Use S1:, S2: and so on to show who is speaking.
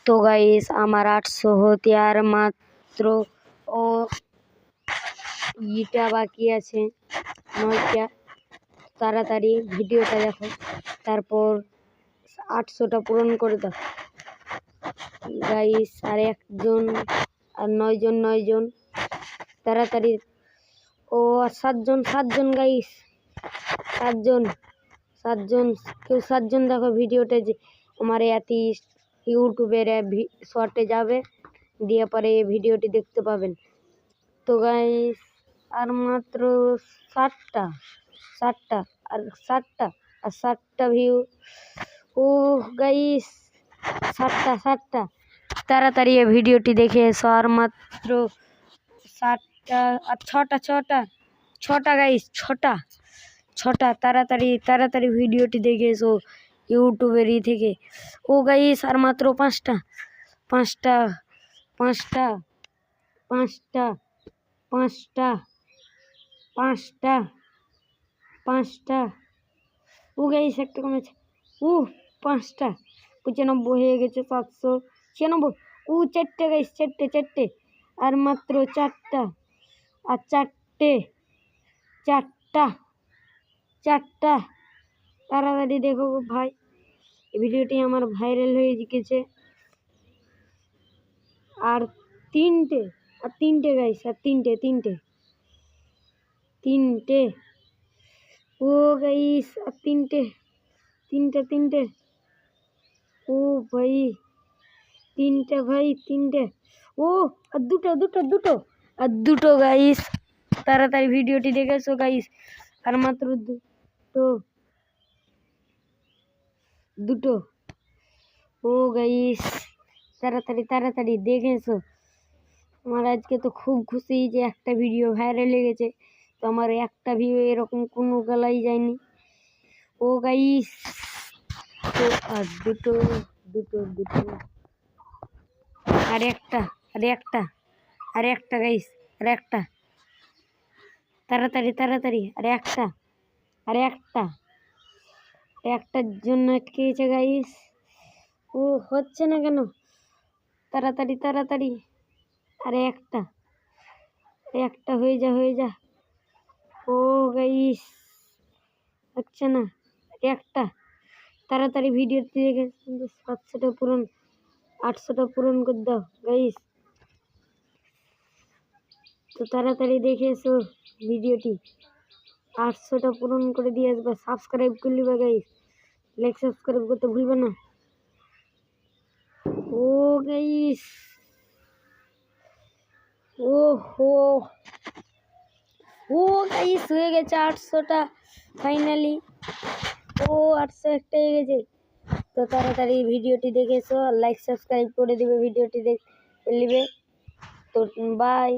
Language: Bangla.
S1: তো গাইস আমার 800 হতে আর মাত্র ও ইটা বাকি আছে 9টা। তাড়াতাড়ি ভিডিওটা দেখো, তারপর 800টা পূরণ করে দাও গাইস। আর একজন আর 9জন তাড়াতাড়ি। ও আর 7জন গাইস, 7জন কেউ 7জন দেখো ভিডিওটা, যে আমার এতি ইউটিউবের শর্টে যাবে, দিয়ে পরে ভিডিওটি দেখতে পাবেন। তো গাইস আর মাত্র 7টা আর 7টা ভিউ। ও গাইস 7টা তাড়াতাড়ি এই ভিডিওটি দেখে এসো। আর মাত্র 7টা আর 6টা গাইস, 6টা তাড়াতাড়ি ভিডিওটি দেখে এসো ইউটিউবের থেকে। ও গাইস আর মাত্র 5টা। ও গাইস একটা কমেছে। 5টা 95 হয়ে গেছে, 796। 4টে গাইস, 4টে আর মাত্র 4টা আর 4টা তাড়াতাড়ি দেখো ভাই, এই ভিডিওটি আমার ভাইরাল হয়ে গেছে। আর 3টে গাইস, আর 3টে। ও গাইস আর 3টে। ও ভাই 3টে ভাই, 3টে। ও আর দুটো গাইস, তাড়াতাড়ি ভিডিওটি দেখেছো গাইস। আর মাত্র দুটো। ও গাইস তাড়াতাড়ি দেখেছো। আমার আজকে তো খুব খুশি যে একটা ভিডিও ভাইরাল হয়ে গেছে। তো আমার একটা ভিউ এরকম কোনো গেলাই যায়নি। ও গাইস তো আর দুটো আর একটা গাইস, আর একটা তাড়াতাড়ি আর একটার জন্য আটকে গেছে গাইস। ও হচ্ছে না কেন? তাড়াতাড়ি আর একটা হয়ে যা। ও গাইস হচ্ছে না, একটা তাড়াতাড়ি ভিডিওটি দেখে 700টা পূরণ, 800টা পূরণ করে দাও গাইস। তো তাড়াতাড়ি দেখে এসো ভিডিওটি, 800টা পূরণ করে দিয়ে আসবে। সাবস্ক্রাইব করে নিবে গাইস, লাইক সাবস্ক্রাইব করতে ভুলবে না। ও গাইস ও গাইস হয়ে গেছে 800টা ফাইনালি। 801টা হয়ে গেছে। তো তাড়াতাড়ি ভিডিওটি দেখে এসো, লাইক সাবস্ক্রাইব করে দিবে, ভিডিওটি দেখে নিবে। তো বাই।